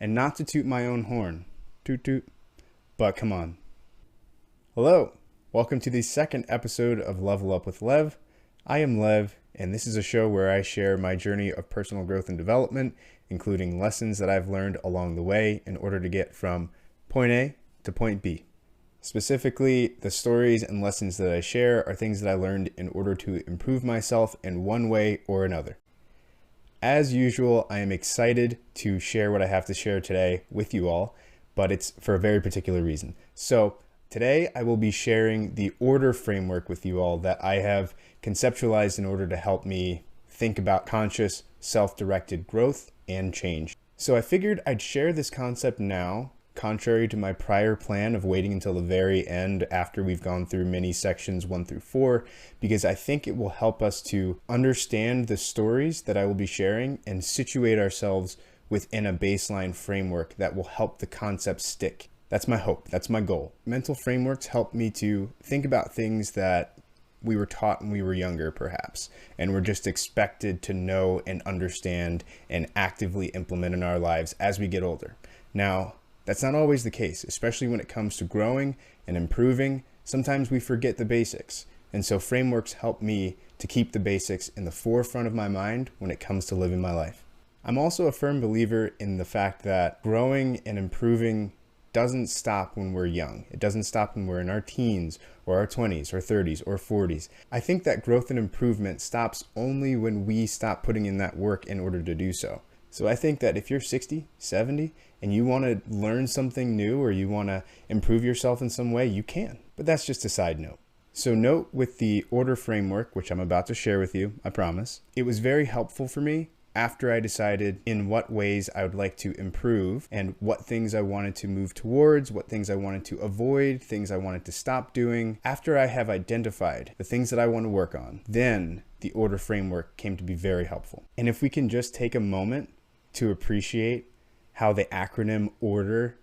And not to toot my own horn, toot toot, but come on. Hello, welcome to the second episode of Level Up with Lev. I am Lev, and this is a show where I share my journey of personal growth and development, including lessons that I've learned along the way in order to get from point A to point B. Specifically, the stories and lessons that I share are things that I learned in order to improve myself in one way or another. As usual, I am excited to share what I have to share today with you all, but it's for a very particular reason. So today I will be sharing the order framework with you all that I have conceptualized in order to help me think about conscious, self-directed growth and change. So I figured I'd share this concept now, contrary to my prior plan of waiting until the very end after we've gone through mini sections 1 through 4, because I think it will help us to understand the stories that I will be sharing and situate ourselves within a baseline framework that will help the concept stick. That's my hope. That's my goal. Mental frameworks help me to think about things that we were taught when we were younger, perhaps, and we're just expected to know and understand and actively implement in our lives as we get older. Now, that's not always the case, especially when it comes to growing and improving. Sometimes we forget the basics. And so frameworks help me to keep the basics in the forefront of my mind when it comes to living my life. I'm also a firm believer in the fact that growing and improving doesn't stop when we're young. It doesn't stop when we're in our teens or our 20s or 30s or 40s. I think that growth and improvement stops only when we stop putting in that work in order to do so. So I think that if you're 60, 70, and you want to learn something new or you want to improve yourself in some way, you can. But that's just a side note. So note with the order framework, which I'm about to share with you, I promise, it was very helpful for me after I decided in what ways I would like to improve and what things I wanted to move towards, what things I wanted to avoid, things I wanted to stop doing. After I have identified the things that I want to work on, then the order framework came to be very helpful. And if we can just take a moment to appreciate how the acronym ORDER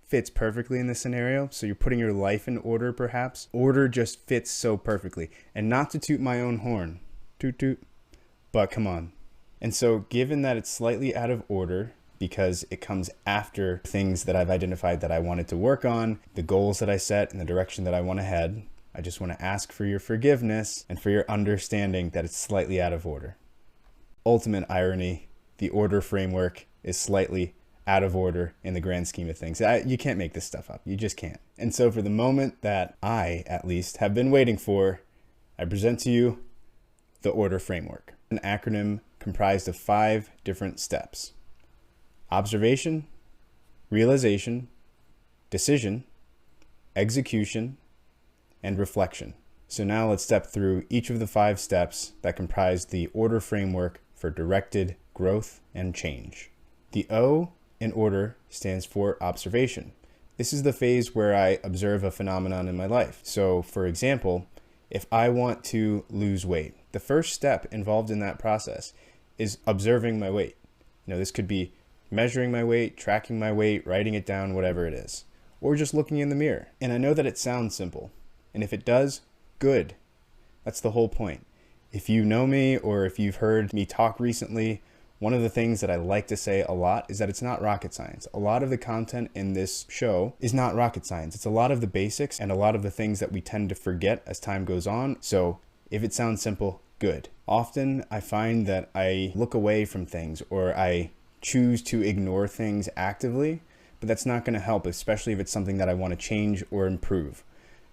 fits perfectly in this scenario. So you're putting your life in order, perhaps. Order just fits so perfectly. And not to toot my own horn, toot toot, but come on. And so given that it's slightly out of order because it comes after things that I've identified that I wanted to work on, the goals that I set and the direction that I want to head, I just want to ask for your forgiveness and for your understanding that it's slightly out of order. Ultimate irony, the order framework is slightly out of order in the grand scheme of things. You can't make this stuff up. You just can't. And so for the moment that I, at least, have been waiting for, I present to you the order framework, an acronym comprised of 5 different steps: observation, realization, decision, execution, and reflection. So now let's step through each of the 5 steps that comprise the order framework for directed growth and change. The O in order stands for observation. This is the phase where I observe a phenomenon in my life. So for example, if I want to lose weight, the first step involved in that process is observing my weight. This could be measuring my weight, tracking my weight, writing it down, whatever it is, or just looking in the mirror. And I know that it sounds simple, and if it does, good. That's the whole point. If you know me or if you've heard me talk recently, one of the things that I like to say a lot is that it's not rocket science. A lot of the content in this show is not rocket science. It's a lot of the basics and a lot of the things that we tend to forget as time goes on. So if it sounds simple, good. Often I find that I look away from things or I choose to ignore things actively, but that's not going to help, especially if it's something that I want to change or improve.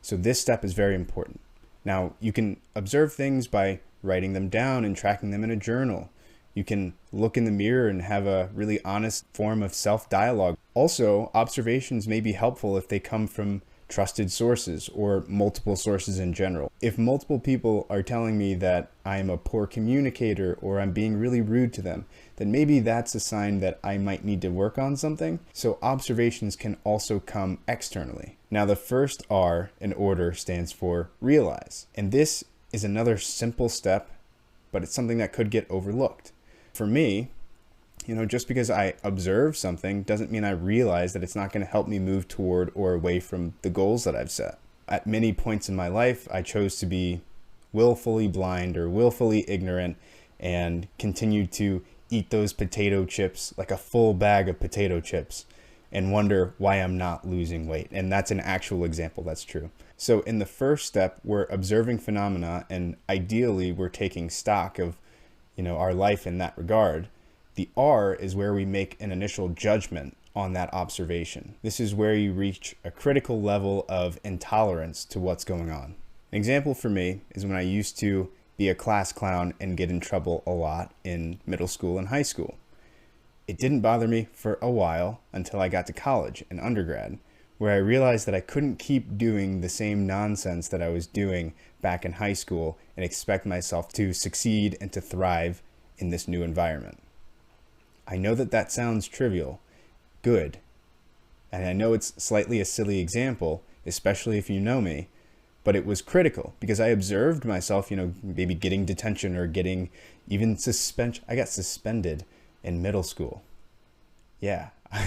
So this step is very important. Now, you can observe things by writing them down and tracking them in a journal. You can look in the mirror and have a really honest form of self-dialogue. Also, observations may be helpful if they come from trusted sources or multiple sources in general. If multiple people are telling me that I'm a poor communicator or I'm being really rude to them, then maybe that's a sign that I might need to work on something. So observations can also come externally. Now the first R in order stands for realize. And this is another simple step, but it's something that could get overlooked. For me, just because I observe something doesn't mean I realize that it's not going to help me move toward or away from the goals that I've set. At many points in my life, I chose to be willfully blind or willfully ignorant and continued to eat those potato chips, like a full bag of potato chips, and wonder why I'm not losing weight. And that's an actual example that's true. So in the first step, we're observing phenomena, and ideally we're taking stock of, our life in that regard. The R is where we make an initial judgment on that observation. This is where you reach a critical level of intolerance to what's going on. An example for me is when I used to be a class clown and get in trouble a lot in middle school and high school. It didn't bother me for a while until I got to college and undergrad, where I realized that I couldn't keep doing the same nonsense that I was doing back in high school and expect myself to succeed and to thrive in this new environment. I know that that sounds trivial, good, and I know it's slightly a silly example, especially if you know me, but it was critical because I observed myself, maybe getting detention or getting even suspension. I got suspended in middle school. Yeah, I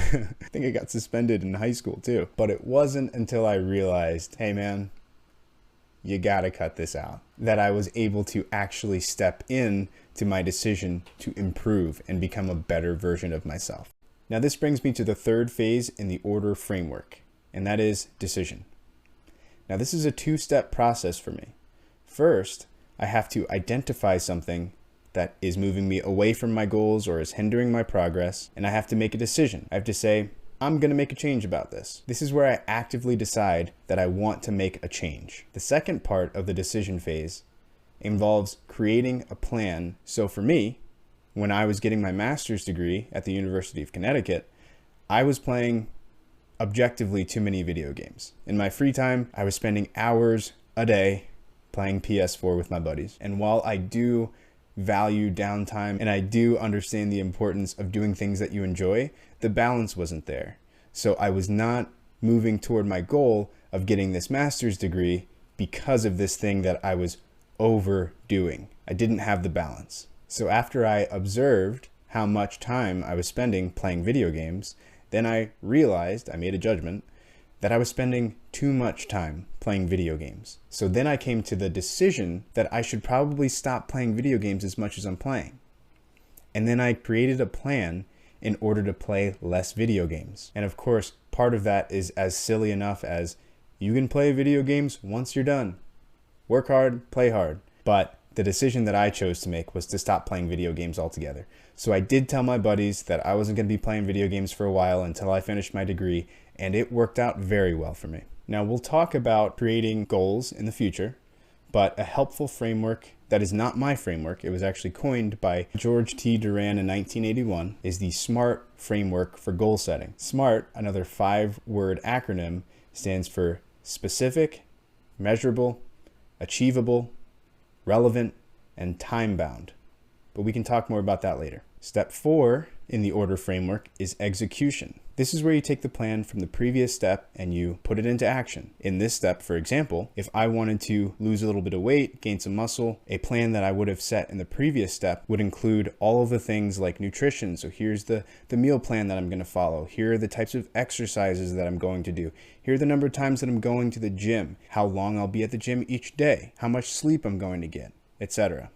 think I got suspended in high school too. But it wasn't until I realized, hey man, you gotta cut this out, that I was able to actually step in to my decision to improve and become a better version of myself. Now this brings me to the third phase in the order framework, and that is decision. Now this is a two-step process for me. First, I have to identify something that is moving me away from my goals or is hindering my progress, and I have to make a decision. I have to say, I'm going to make a change about this. This is where I actively decide that I want to make a change. The second part of the decision phase involves creating a plan. So for me, when I was getting my master's degree at the University of Connecticut, I was playing objectively too many video games. In my free time, I was spending hours a day playing PS4 with my buddies. And while I do value downtime and I do understand the importance of doing things that you enjoy, the balance wasn't there. So I was not moving toward my goal of getting this master's degree because of this thing that I was overdoing. I didn't have the balance. So after I observed how much time I was spending playing video games, then I realized, I made a judgment, that I was spending too much time playing video games. So then I came to the decision that I should probably stop playing video games as much as I'm playing. And then I created a plan in order to play less video games. And of course, part of that is as silly enough as you can play video games once you're done. Work hard, play hard. But the decision that I chose to make was to stop playing video games altogether. So I did tell my buddies that I wasn't going to be playing video games for a while until I finished my degree, and it worked out very well for me. Now we'll talk about creating goals in the future, but a helpful framework that is not my framework, it was actually coined by George T. Duran in 1981, is the SMART framework for goal setting. SMART, another 5-word acronym, stands for specific, measurable, achievable, relevant, and time-bound. But we can talk more about that later. Step 4 in the order framework is execution. This is where you take the plan from the previous step and you put it into action. In this step, for example, if I wanted to lose a little bit of weight, gain some muscle, a plan that I would have set in the previous step would include all of the things like nutrition. So here's the meal plan that I'm going to follow. Here are the types of exercises that I'm going to do. Here are the number of times that I'm going to the gym, how long I'll be at the gym each day, how much sleep I'm going to get, etc.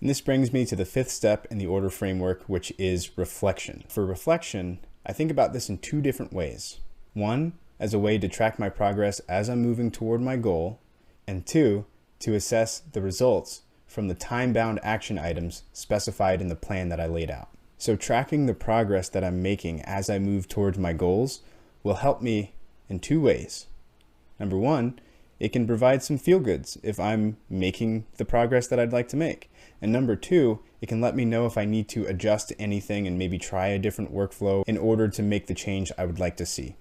And this brings me to the 5th step in the order framework, which is reflection. For reflection, I think about this in 2 different ways. 1, as a way to track my progress as I'm moving toward my goal, and 2, to assess the results from the time-bound action items specified in the plan that I laid out. So tracking the progress that I'm making as I move towards my goals will help me in 2 ways. Number 1, it can provide some feel-goods if I'm making the progress that I'd like to make. And number 2, it can let me know if I need to adjust anything and maybe try a different workflow in order to make the change I would like to see.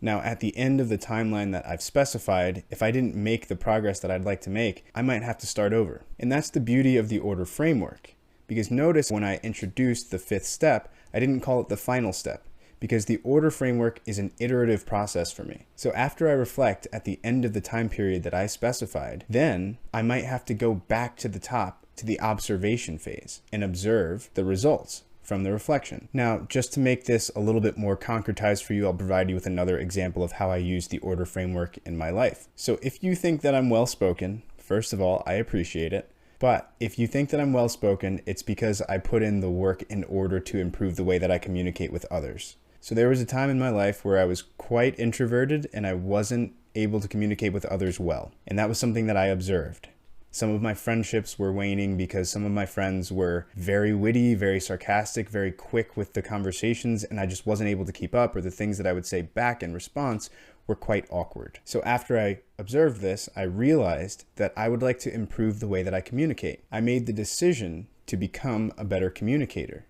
Now, at the end of the timeline that I've specified, if I didn't make the progress that I'd like to make, I might have to start over. And that's the beauty of the order framework. Because notice when I introduced the 5th step, I didn't call it the final step, because the order framework is an iterative process for me. So after I reflect at the end of the time period that I specified, then I might have to go back to the top to the observation phase and observe the results from the reflection. Now, just to make this a little bit more concretized for you, I'll provide you with another example of how I use the order framework in my life. So if you think that I'm well-spoken, first of all, I appreciate it, But if you think that I'm well-spoken, it's because I put in the work in order to improve the way that I communicate with others. So there was a time in my life where I was quite introverted and I wasn't able to communicate with others well. And that was something that I observed. Some of my friendships were waning because some of my friends were very witty, very sarcastic, very quick with the conversations, and I just wasn't able to keep up, or the things that I would say back in response were quite awkward. So after I observed this, I realized that I would like to improve the way that I communicate. I made the decision to become a better communicator.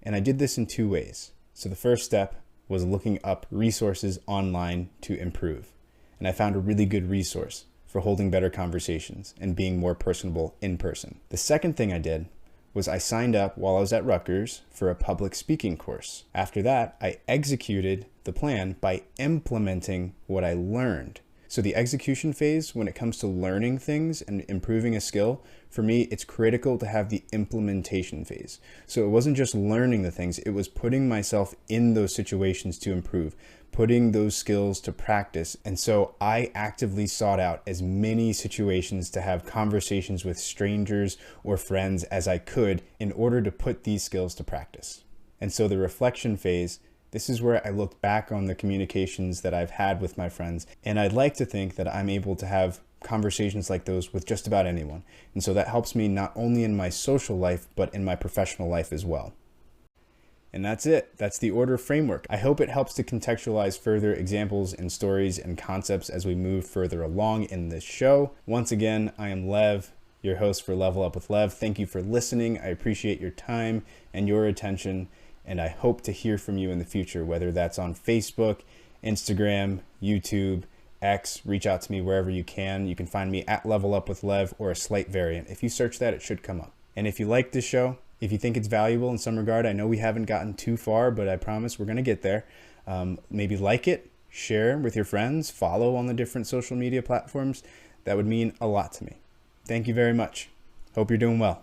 And I did this in 2 ways. So the first step was looking up resources online to improve. And I found a really good resource for holding better conversations and being more personable in person. The second thing I did was I signed up while I was at Rutgers for a public speaking course. After that, I executed the plan by implementing what I learned. So the execution phase, when it comes to learning things and improving a skill, for me, it's critical to have the implementation phase. So it wasn't just learning the things, it was putting myself in those situations to improve, putting those skills to practice. And so I actively sought out as many situations to have conversations with strangers or friends as I could in order to put these skills to practice. And so the reflection phase, this is where I look back on the communications that I've had with my friends, and I'd like to think that I'm able to have conversations like those with just about anyone. And so that helps me not only in my social life, but in my professional life as well. And that's it. That's the order framework. I hope it helps to contextualize further examples and stories and concepts as we move further along in this show. Once again, I am Lev, your host for Level Up with Lev. Thank you for listening. I appreciate your time and your attention. And I hope to hear from you in the future, whether that's on Facebook, Instagram, YouTube, X. Reach out to me wherever you can. You can find me at Level Up with Lev or a slight variant. If you search that, it should come up. And if you like this show, if you think it's valuable in some regard, I know we haven't gotten too far, but I promise we're going to get there. Maybe like it, share with your friends, follow on the different social media platforms. That would mean a lot to me. Thank you very much. Hope you're doing well.